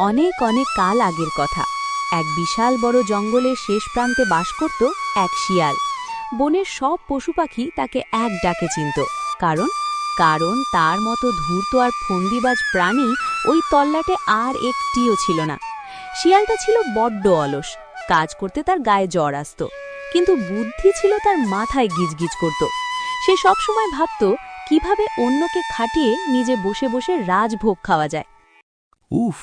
অনেক অনেক কাল আগের কথা। এক বিশাল বড় জঙ্গলের শেষ প্রান্তে বাস করত এক শিয়াল। বনের সব পশু পাখি তাকে এক ডাকে চিনত। কারণ কারণ তার মতো ধূর্ত আর ফন্দিবাজ প্রাণী ওই তল্লাটে আর একটিও ছিল না। শিয়ালটা ছিল বড্ড অলস, কাজ করতে তার গায়ে জ্বর আসত, কিন্তু বুদ্ধি ছিল তার মাথায় গিজগিজ করত। সে সবসময় ভাবত কিভাবে অন্যকে খাটিয়ে নিজে বসে বসে রাজভোগ খাওয়া যায়। উফ,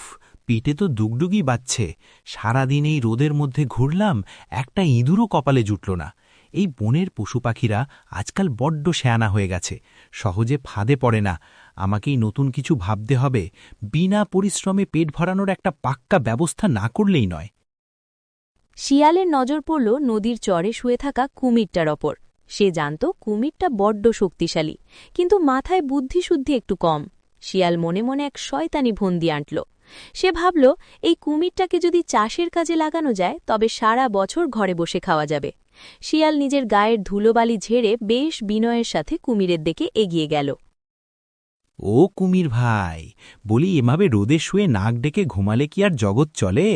পেটে তো ডুগডুগি বাজছে। সারাদিন এই রোদের মধ্যে ঘুরলাম, একটা ইঁদুরও কপালে জুটল না। এই বনের পশু পাখিরা আজকাল বড্ড শেয়ানা হয়ে গেছে, সহজে ফাঁদে পড়ে না। আমাকেই নতুন কিছু ভাবতে হবে, বিনা পরিশ্রমে পেট ভরানোর একটা পাক্কা ব্যবস্থা না করলেই নয়। শিয়ালের নজর পড়ল নদীর চরে শুয়ে থাকা কুমিরটার ওপর। সে জানত কুমিরটা বড্ড শক্তিশালী, কিন্তু মাথায় বুদ্ধিশুদ্ধি একটু কম। শিয়াল মনে মনে এক শয়তানি ফন্দি আঁটল। সে ভাবল, এই কুমিরটাকে যদি চাষের কাজে লাগানো যায় তবে সারা বছর ঘরে বসে খাওয়া যাবে। শিয়াল নিজের গায়ের ধুলোবালি ঝেড়ে বেশ বিনয়ের সাথে কুমিরের দিকে এগিয়ে গেল। ও কুমির ভাই, বলি এভাবে রোদে শুয়ে নাক ডেকে ঘুমালে কি আর জগৎ চলে?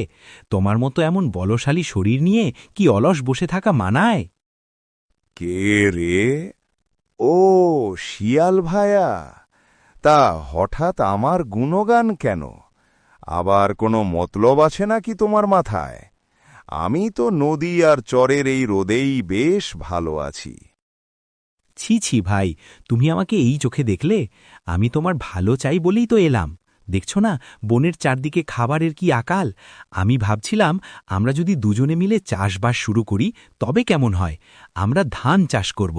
তোমার মতো এমন বলশালী শরীর নিয়ে কি অলস বসে থাকা মানায়? কে রে? ও শিয়াল ভায়া, তা হঠাৎ আমার গুণগান কেন? আবার কোনো মতলব আছে নাকি তোমার মাথায়? আমি তো নদী আর চরের এই রোদেই বেশ ভালো আছি। ছি ছি ভাই, তুমি আমাকে এই চোখে দেখলে? আমি তোমার ভালো চাই বলেই তো এলাম। দেখছ না বনের চারদিকে খাবারের কি আকাল। আমি ভাবছিলাম আমরা যদি দুজনে মিলে চাষবাস শুরু করি তবে কেমন হয়। আমরা ধান চাষ করব,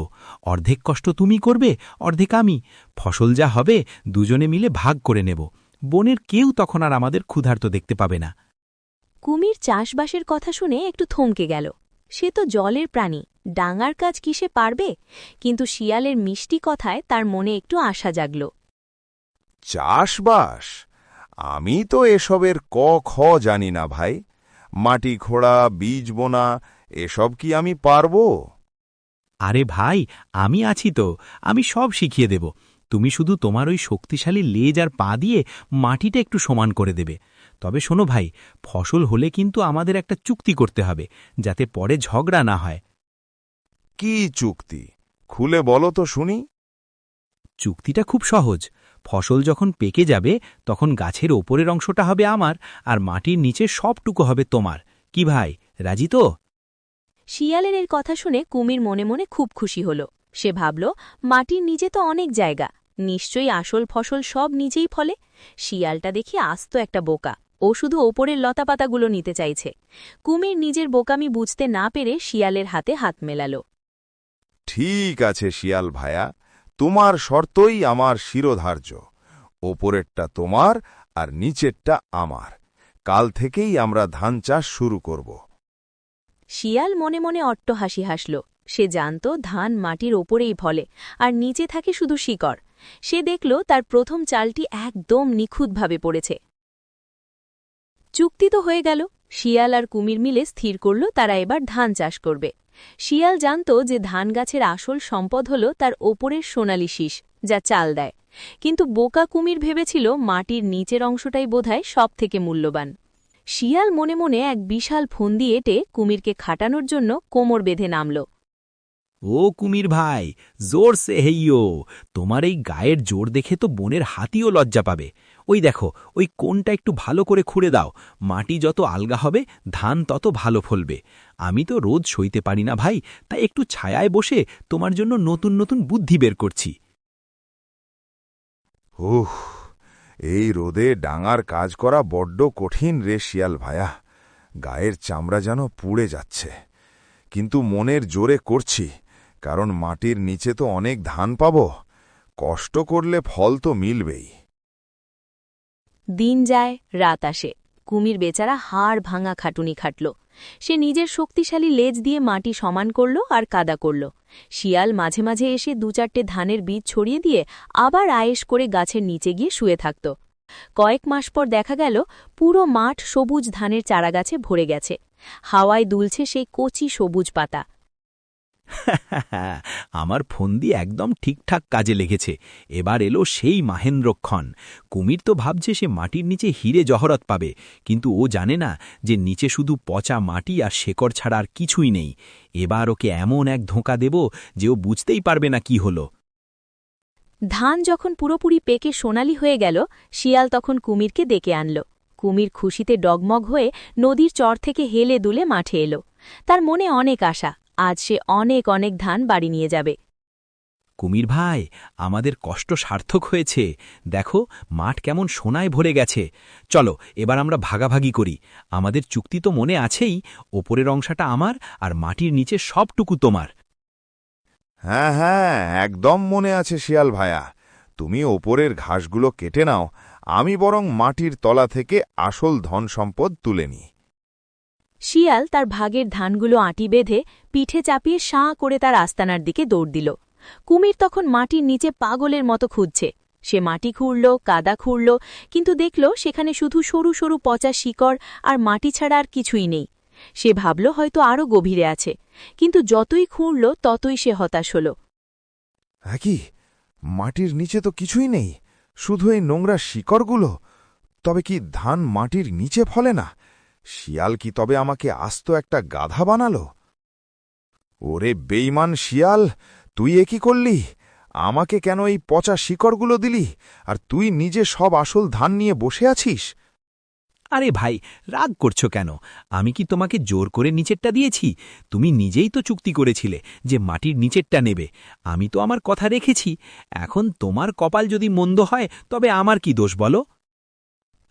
অর্ধেক কষ্ট তুমি করবে, অর্ধেক আমি। ফসল যা হবে দুজনে মিলে ভাগ করে নেব। বনের কেউ তখন আর আমাদের ক্ষুধার্ত দেখতে পাবে না। কুমির চাষবাসের কথা শুনে একটু থমকে গেল। সে তো জলের প্রাণী, ডাঙার কাজ কিসে পারবে? কিন্তু শিয়ালের মিষ্টি কথায় তার মনে একটু আশা জাগল। চাষবাস? আমি তো এসবের ক খ জানি না ভাই। মাটি খোঁড়া, বীজ বোনা, এসব কি আমি পারব? আরে ভাই, আমি আছি তো, আমি সব শিখিয়ে দেব। তুমি শুধু তোমার ওই শক্তিশালী লেজ আর পা দিয়ে মাটিটা একটু সমান করে দেবে। তবে শোনো ভাই, ফসল হলে কিন্তু আমাদের একটা চুক্তি করতে হবে, যাতে পরে ঝগড়া না হয়। কি চুক্তি? খুলে বলো তো শুনি। চুক্তিটা খুব সহজ। ফসল যখন পেকে যাবে তখন গাছের ওপরের অংশটা হবে আমার, আর মাটির নিচে সবটুকু হবে তোমার। কি ভাই, রাজি তো? শিয়ালের এর কথা শুনে কুমির মনে মনে খুব খুশি হল। সে ভাবল, মাটির নিচে তো অনেক জায়গা, নিশ্চয়ই আসল ফসল সব নিজেই ফলে। শিয়ালটা দেখি আস্ত একটা বোকা, ও শুধু ওপরের লতাপাতাগুলো নিতে চাইছে। কুমির নিজের বোকামি বুঝতে না পেরে শিয়ালের হাতে হাত মেলাল। ঠিক আছে শিয়াল ভায়া, তোমার শর্তই আমার শিরোধার্য। ওপরেরটা তোমার আর নিচেরটা আমার। কাল থেকেই আমরা ধান চাষ শুরু করব। শিয়াল মনে মনে অট্টহাসি হাসল। সে জানত ধান মাটির ওপরেই ফলে, আর নিচে থাকে শুধু শিকড়। সে দেখল তার প্রথম চালটি একদম নিখুঁতভাবে পড়েছে। চুক্তি তো হয়ে গেল। শিয়াল আর কুমির মিলে স্থির করল তারা এবার ধান চাষ করবে। শিয়াল জানত যে ধান গাছের আসল সম্পদ হল তার ওপরের সোনালি শীষ, যা চাল দেয়। কিন্তু বোকা কুমির ভেবেছিল মাটির নিচের অংশটাই বোধহয় সবথেকে মূল্যবান। শিয়াল মনে মনে এক বিশাল ফন্দি এঁটে কুমিরকে খাটানোর জন্য কোমর বেঁধে নামল। ও কুমির ভাই, জোর সে হেইয়ো। তোমার এই গায়ের জোর দেখে তো বনের হাতিও লজ্জা পাবে। ওই দেখো, ওই কোণটা একটু ভালো করে খুঁড়ে দাও। মাটি যত আলগা হবে ধান তত ভালো ফলবে। আমি তো রোদ সইতে পারি না ভাই, তাই একটু ছায়ায় বসে তোমার জন্য নতুন নতুন বুদ্ধি বের করছি। উহ, এই রোদে ডাঙার কাজ করা বড্ড কঠিন রে শিয়াল ভায়া। গায়ের চামড়া যেন পুড়ে যাচ্ছে, কিন্তু মনের জোরে করছি, কারণ মাটির নিচে তো অনেক ধান পাব। কষ্ট করলে ফল তো মিলবেই। দিন যায়, রাত আসে। কুমির বেচারা হাড় ভাঙা খাটুনি খাটল। সে নিজের শক্তিশালী লেজ দিয়ে মাটি সমান করল আর কাদা করল। শিয়াল মাঝে মাঝে এসে দু চারটে ধানের বীজ ছড়িয়ে দিয়ে আবার আয়েশ করে গাছের নিচে গিয়ে শুয়ে থাকত। কয়েক মাস পর দেখা গেল পুরো মাঠ সবুজ ধানের চারাগাছে ভরে গেছে। হাওয়ায় দুলছে সেই কচি সবুজ পাতা। আমার ফন্দি একদম ঠিকঠাক কাজে লেগেছে। এবার এলো সেই মাহেন্দ্রক্ষণ। কুমির তো ভাবছে সে মাটির নিচে হিরে জহরত পাবে, কিন্তু ও জানে না যে নিচে শুধু পচা মাটি আর শেকড় ছাড়া আর কিছুই নেই। এবার ওকে এমন এক ধোঁকা দেব যে ও বুঝতেই পারবে না কি হলো। ধান যখন পুরোপুরি পেকে সোনালি হয়ে গেল, শিয়াল তখন কুমিরকে ডেকে আনল। কুমির খুশিতে ডগমগ হয়ে নদীর চর থেকে হেলে দুলে মাঠে এলো। তার মনে অনেক আশা, আজ সে অনেক অনেক ধান বাড়ি নিয়ে যাবে। কুমির ভাই, আমাদের কষ্ট সার্থক হয়েছে। দেখো মাঠ কেমন সোনায় ভরে গেছে। চলো এবার আমরা ভাগাভাগি করি। আমাদের চুক্তি তো মনে আছেই, ওপরের অংশটা আমার আর মাটির নিচে সবটুকু তোমার। হ্যাঁ হ্যাঁ, একদম মনে আছে শিয়াল ভায়া। তুমি ওপরের ঘাসগুলো কেটে নাও, আমি বরং মাটির তলা থেকে আসল ধন সম্পদ তুলে নিই। শিয়াল তার ভাগের ধানগুলো আঁটি বেঁধে পিঠে চাপিয়ে সাঁ করে তার আস্তানার দিকে দৌড় দিল। কুমির তখন মাটির নিচে পাগলের মতো খুঁজছে। সে মাটি খুঁড়ল, কাদা খুঁড়ল, কিন্তু দেখল সেখানে শুধু সরু সরু পচা শিকড় আর মাটি ছাড়া আর কিছুই নেই। সে ভাবল হয়তো আরও গভীরে আছে, কিন্তু যতই খুঁড়ল ততই সে হতাশ হল। হ্যাঁ, কি মাটির নিচে তো কিছুই নেই, শুধু এই নোংরা শিকড়গুলো। তবে কি ধান মাটির নিচে ফলে না? শিয়াল কি তবে আমাকে আস্ত একটা গাধা বানালো? ওরে বেইমান শিয়াল, তুই এ কি করলি? আমাকে কেন এই পচা শিকড়গুলো দিলি, আর তুই নিজে সব আসল ধান নিয়ে বসে আছিস? আরে ভাই, রাগ করছো কেন? আমি কি তোমাকে জোর করে নিচেরটা দিয়েছি? তুমি নিজেই তো চুক্তি করেছিলে যে মাটির নিচেরটা নেবে। আমি তো আমার কথা রেখেছি। এখন তোমার কপাল যদি মন্দ হয় তবে আমার কি দোষ বলো?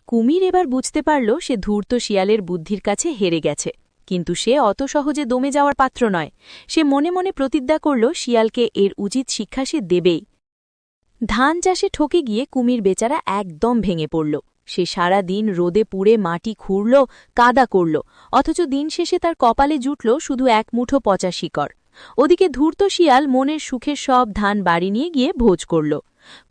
কুমির এবার বুঝতে পারল সে ধূর্ত শিয়ালের বুদ্ধির কাছে হেরে গেছে, কিন্তু সে অত সহজে দমে যাওয়ার পাত্র নয়। সে মনে মনে প্রতিজ্ঞা করল শিয়ালকে এর উচিত শিক্ষা সে দেবেই। ধান চাষে ঠকে গিয়ে কুমির বেচারা একদম ভেঙে পড়ল। সে সারা দিন রোদে পুড়ে মাটি খুঁড়ল, কাদা করল, অথচ দিন শেষে তার কপালে জুটল শুধু এক মুঠো পচা শিকড়। ওদিকে ধূর্ত শিয়াল মনের সুখে সব ধান বাড়ি নিয়ে গিয়ে ভোজ করল।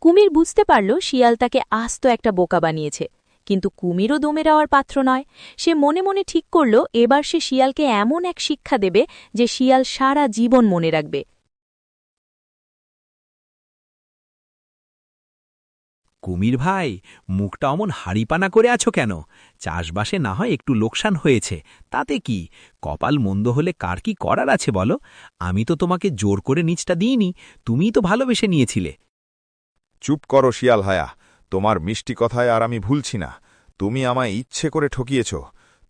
কুমির বুঝতে পারল শিয়াল তাকে আস্ত একটা বোকা বানিয়েছে, কিন্তু কুমিরও দমে যাওয়ার পাত্র নয়। সে মনে মনে ঠিক করল এবার সে শিয়ালকে এমন এক শিক্ষা দেবে যে শিয়াল সারা জীবন মনে রাখবে। কুমির ভাই, মুখটা অমন হাড়িপানা করে আছো কেন? চাষবাসে না হয় একটু লোকসান হয়েছে, তাতে কি? কপাল মন্দ হলে কার কি করার আছে বলো? আমি তো তোমাকে জোর করে নিচটা দিইনি, তুমিই তো ভালোবেসে নিয়েছিলে। চুপ করো শিয়াল ভায়া, তোমার মিষ্টি কথায় আর আমি ভুলছি না। তুমি আমায় ইচ্ছে করে ঠকিয়েছ।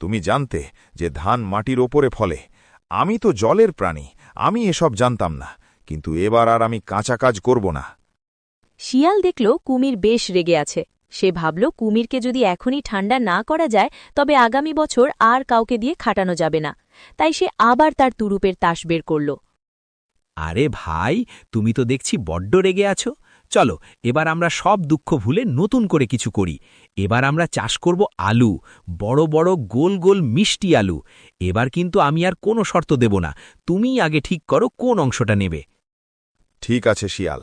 তুমি জানতে যে ধান মাটির ওপরে ফলে। আমি তো জলের প্রাণী, আমি এসব জানতাম না। কিন্তু এবার আর আমি কাঁচা কাজ করব না। শিয়াল দেখল কুমির বেশ রেগে আছে। সে ভাবল কুমিরকে যদি এখনই ঠান্ডা না করা যায় তবে আগামী বছর আর কাউকে দিয়ে খাটানো যাবে না। তাই সে আবার তার তুরুপের তাস বের করল। আরে ভাই, তুমি তো দেখছি বড্ড রেগে আছো। চলো এবার আমরা সব দুঃখ ভুলে নতুন করে কিছু করি। এবার আমরা চাষ করব আলু, বড় বড় গোল গোল মিষ্টি আলু। এবার কিন্তু আমি আর কোনো শর্ত দেব না, তুমিই আগে ঠিক করো কোন অংশটা নেবে। ঠিক আছে শিয়াল,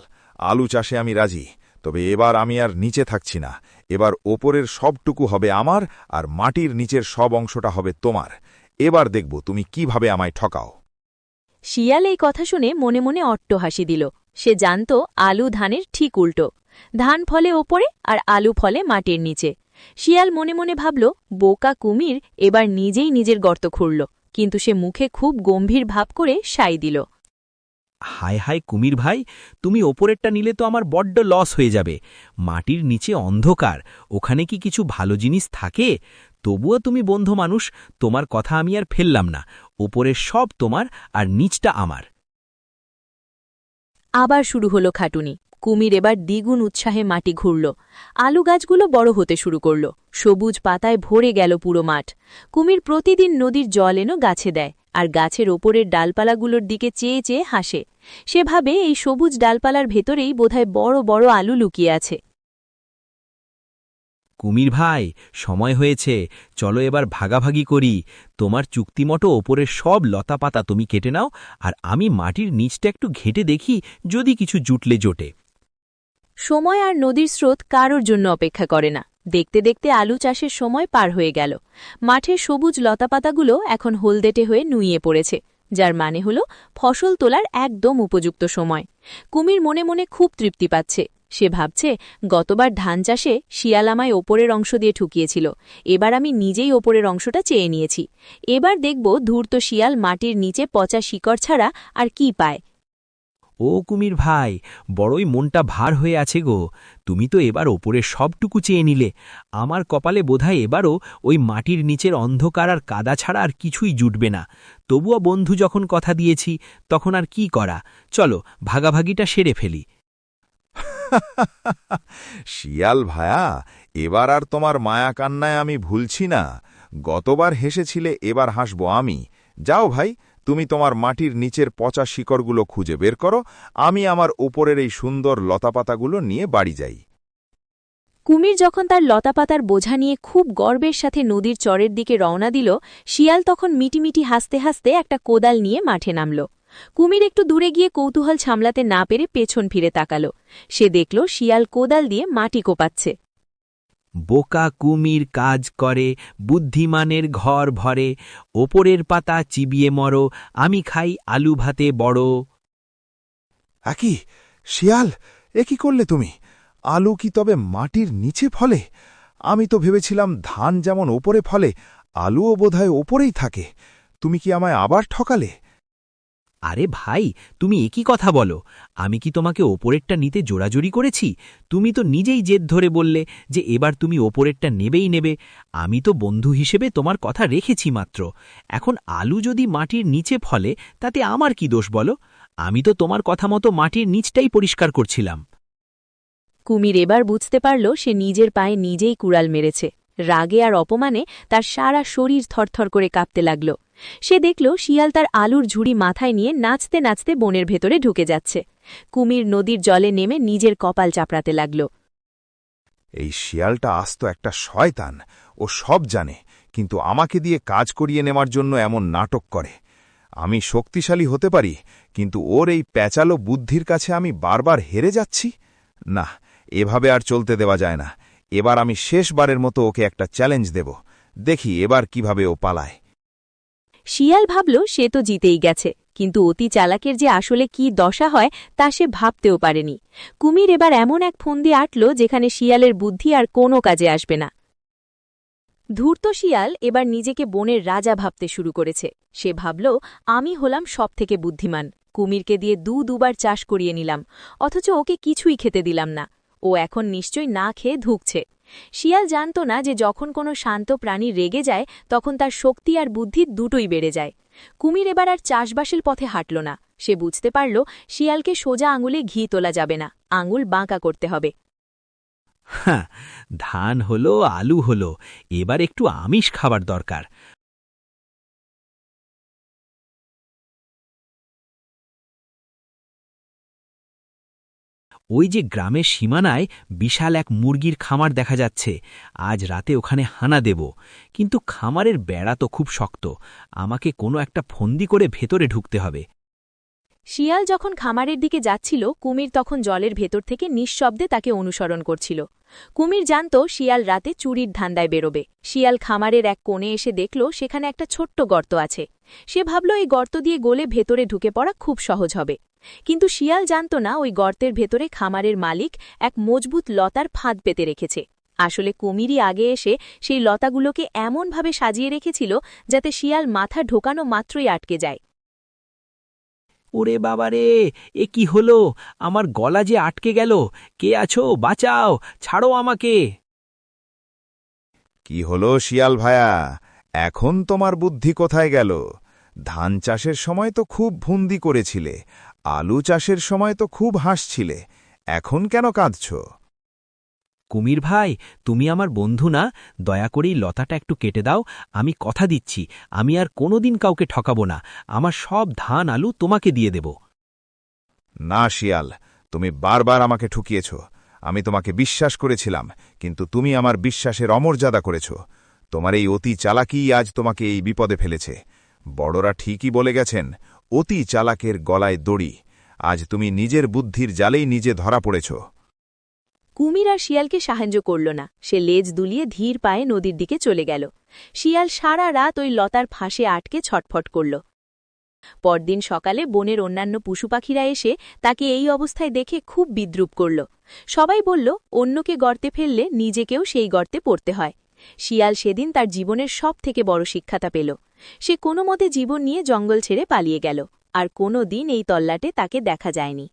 আলু চাষে আমি রাজি। তবে এবার আমি আর নিচে থাকছি না। এবার ওপরের সবটুকু হবে আমার, আর মাটির নিচের সব অংশটা হবে তোমার। এবার দেখব তুমি কিভাবে আমায় ঠকাও। শিয়াল এই কথা শুনে মনে মনে অট্টহাসি দিল। সে জানত আলু ধানের ঠিক উল্টো। ধান ফলে ওপরে আর আলু ফলে মাটির নিচে। শিয়াল মনে মনে ভাবল বোকা কুমির এবার নিজেই নিজের গর্ত খুঁড়ল, কিন্তু সে মুখে খুব গম্ভীর ভাব করে সাই দিল। হায় হায় কুমির ভাই, তুমি ওপরেরটা নিলে তো আমার বড্ড লস হয়ে যাবে। মাটির নিচে অন্ধকার, ওখানে কি কিছু ভালো জিনিস থাকে? তবুও তুমি বন্ধু মানুষ, তোমার কথা আমি আর ফেললাম না। ওপরের সব তোমার আর নিচটা আমার। আবার শুরু হলো খাটুনি। কুমির এবার দ্বিগুণ উৎসাহে মাটি ঘুরল। আলু গাছগুলো বড় হতে শুরু করল। সবুজ পাতায় ভরে গেল পুরো মাঠ। কুমির প্রতিদিন নদীর জল এনো গাছে দেয়, আর গাছের ওপরের ডালপালাগুলোর দিকে চেয়ে চেয়ে হাসে। সে ভাবে এই সবুজ ডালপালার ভেতরেই বোধহয় বড় বড় আলু লুকিয়ে আছে। কুমির ভাই, সময় হয়েছে, চলো এবার ভাগাভাগি করি। তোমার চুক্তিমতো ওপরের সব লতাপাতা তুমি কেটে নাও, আর আমি মাটির নিচটা একটু ঘেঁটে দেখি যদি কিছু জুটলে জোটে। সময় আর নদীর স্রোত কারোর জন্য অপেক্ষা করে না। দেখতে দেখতে আলু চাষের সময় পার হয়ে গেল। মাঠের সবুজ লতাপাতাগুলো এখন হলদেটে হয়ে নুইয়ে পড়েছে। যার মানে হলো ফসল তোলার একদম উপযুক্ত সময়। কুমির মনে মনে খুব তৃপ্তি পাচ্ছে। সে ভাবছে, গতবার ধান চাষে শিয়াল আমায় ওপরের অংশ দিয়ে ঠুকিয়েছিল, এবার আমি নিজেই ওপরের অংশটা চেয়ে নিয়েছি। এবার দেখব ধূর্ত শিয়াল মাটির নিচে পচা শিকড় ছাড়া আর কি পায়। ও কুমির ভাই, বড়ই মনটা ভার হয়ে আছে গো। তুমি তো এবার ওপরের সবটুকু চেয়ে নিলে। আমার কপালে বোধহয় এবারও ওই মাটির নিচের অন্ধকার আর কাদা ছাড়া আর কিছুই জুটবে না। তবুও বন্ধু যখন কথা দিয়েছি, তখন আর কি করা, চলো ভাগাভাগিটা সেরে ফেলি। শিয়াল ভায়া, এবার আর তোমার মায়া কান্নায় আমি ভুলছি না। গতবার হেসেছিলে, এবার হাসব আমি। যাও ভাই, তুমি তোমার মাটির নিচের পচা শিকড়গুলো খুঁজে বের করো, আমি আমার উপরের এই সুন্দর লতাপাতাগুলো নিয়ে বাড়ি যাই। কুমির যখন তার লতাপাতার বোঝা নিয়ে খুব গর্বের সাথে নদীর চরের দিকে রওনা দিল, শিয়াল তখন মিটিমিটি হাসতে হাসতে একটা কোদাল নিয়ে মাঠে নামল। কুমির একটু দূরে গিয়ে কৌতূহল সামলাতে না পেরে পেছন ফিরে তাকাল। সে দেখল শিয়াল কোদাল দিয়ে মাটি কোপাচ্ছে। বোকা কুমির কাজ করে, বুদ্ধিমানের ঘর ভরে, ওপরের পাতা চিবিয়ে মরো, আমি খাই আলু ভাতে বড়। কি শিয়াল, এ কি করলে তুমি? আলু কি তবে মাটির নিচে ফলে? আমি তো ভেবেছিলাম ধান যেমন ওপরে ফলে, আলুও বোধহয় ওপরেই থাকে। তুমি কি আমায় আবার ঠকালে? আরে ভাই, তুমি একই কথা বলো। আমি কি তোমাকে ওপরেরটা নিতে জোরাজুরি করেছি? তুমি তো নিজেই জেদ ধরে বললে যে এবার তুমি ওপরেরটা নেবেই নেবে। আমি তো বন্ধু হিসেবে তোমার কথা রেখেছি মাত্র। এখন আলু যদি মাটির নিচে ফলে, তাতে আমার কি দোষ বলো? আমি তো তোমার কথা মতো মাটির নিচটাই পরিষ্কার করছিলাম। কুমির এবার বুঝতে পারল সে নিজের পায়ে নিজেই কুড়াল মেরেছে। রাগে আর অপমানে তার সারা শরীর থরথর করে কাঁপতে লাগল। সে দেখল শিয়াল তার আলুর ঝুড়ি মাথায় নিয়ে নাচতে নাচতে বনের ভেতরে ঢুকে যাচ্ছে। কুমির নদীর জলে নেমে নিজের কপাল চাপড়াতে লাগল। এই শিয়ালটা আস্ত একটা শয়তান। ও সব জানে, কিন্তু আমাকে দিয়ে কাজ করিয়ে নেওয়ার জন্য এমন নাটক করে। আমি শক্তিশালী হতে পারি, কিন্তু ওর এই প্যাচালো বুদ্ধির কাছে আমি বারবার হেরে যাচ্ছি। না, এভাবে আর চলতে দেওয়া যায় না। এবার আমি শেষবারের মতো ওকে একটা চ্যালেঞ্জ দেব। দেখি এবার কিভাবে ও পালায়। শিয়াল ভাবল সে তো জিতেই গেছে, কিন্তু অতি চালাকের যে আসলে কি দশা হয় তা সে ভাবতেও পারেনি। কুমির এবার এমন এক ফন্দি আটল যেখানে শিয়ালের বুদ্ধি আর কোনো কাজে আসবে না। ধূর্ত শিয়াল এবার নিজেকে বনের রাজা ভাবতে শুরু করেছে। সে ভাবল, আমি হলাম সবথেকে বুদ্ধিমান। কুমিরকে দিয়ে দুবার চাষ করিয়ে নিলাম, অথচ ওকে কিছুই খেতে দিলাম না। ও এখন নিশ্চয়ই না খেয়ে ধুঁকছে। শিয়াল জানত না যে যখন কোনো শান্ত প্রাণী রেগে যায় তখন তার শক্তি আর বুদ্ধি দুটোই বেড়ে যায়। কুমির এবার আর চাষবাসের পথে হাঁটল না। সে বুঝতে পারল শিয়ালকে সোজা আঙুলে ঘি তোলা যাবে না, আঙুল বাঁকা করতে হবে। হ্যাঁ, ধান হলো, আলু হলো, এবার একটু আমিষ খাবার দরকার। ওই যে গ্রামের সীমানায় বিশাল এক মুরগির খামার দেখা যাচ্ছে। আজ রাতে ওখানে হানা দেব, কিন্তু খামারের বেড়া তো খুব শক্ত। আমাকে কোনো একটা ফন্দি করে ভেতরে ঢুকতে হবে। শিয়াল যখন খামারের দিকে যাচ্ছিল, কুমির তখন জলের ভেতর থেকে নিঃশব্দে তাকে অনুসরণ করছিল। কুমির জানত শিয়াল রাতে চুরির ধান্দায় বেরোবে। শিয়াল খামারের এক কোণে এসে দেখল সেখানে একটা ছোট্ট গর্ত আছে। সে ভাবল এই গর্ত দিয়ে গলে ভেতরে ঢুকে পড়া খুব সহজ হবে। কিন্তু শিয়াল জানত না ওই গর্তের ভেতরে খামারের মালিক এক মজবুত লতার ফাঁদ পেতে রেখেছে। আসলে কুমিরই আগে এসে সেই লতাগুলোকে এমনভাবে সাজিয়ে রেখেছিল যাতে শিয়াল মাথা ঢোকানো মাত্রই আটকে যায়। ওরে বাবারে, এ কি হলো? আমার গলা যে আটকে গেল। কে আছো? বাঁচাও, ছাড়ো আমাকে। কি হলো শিয়াল ভায়া, এখন তোমার বুদ্ধি কোথায় গেল? ধান চাষের সময় তো খুব ভুন্দি করেছিলে, আলু চাষের সময় তো খুব হাসছিলে, এখন কেন কাঁদছ? কুমির ভাই, তুমি আমার বন্ধু না? দয়া করেই লতাটা একটু কেটে দাও। আমি কথা দিচ্ছি, আমি আর কোনোদিন কাউকে ঠকাবো না। আমার সব ধান আলু তোমাকে দিয়ে দেব। না শিয়াল, তুমি বারবার আমাকে ঠুকিয়েছ। আমি তোমাকে বিশ্বাস করেছিলাম, কিন্তু তুমি আমার বিশ্বাসের অমর্যাদা করেছ। তোমার এই অতি চালাকিই আজ তোমাকে এই বিপদে ফেলেছে। বড়রা ঠিকই বলে গেছেন, অতি চালাকের গলায় দড়ি। আজ তুমি নিজের বুদ্ধির জালেই নিজে ধরা পড়েছ। কুমির আর শিয়ালকে সাহায্য করল না। সে লেজ দুলিয়ে ধীর পায়ে নদীর দিকে চলে গেল। শিয়াল সারা রাত ওই লতার ফাঁসে আটকে ছটফট করল। পরদিন সকালে বনের অন্যান্য পশুপাখিরা এসে তাকে এই অবস্থায় দেখে খুব বিদ্রূপ করল। সবাই বলল অন্যকে গর্তে ফেললে নিজেকেও সেই গর্তে পড়তে হয়। শিয়াল সেদিন তার জীবনের সবথেকে বড় শিক্ষাটা পেল। সে কোনো মতে জীবন নিয়ে জঙ্গল ছেড়ে পালিয়ে গেল, আর কোনো দিন এই তল্লাটে তাকে দেখা যায়নি।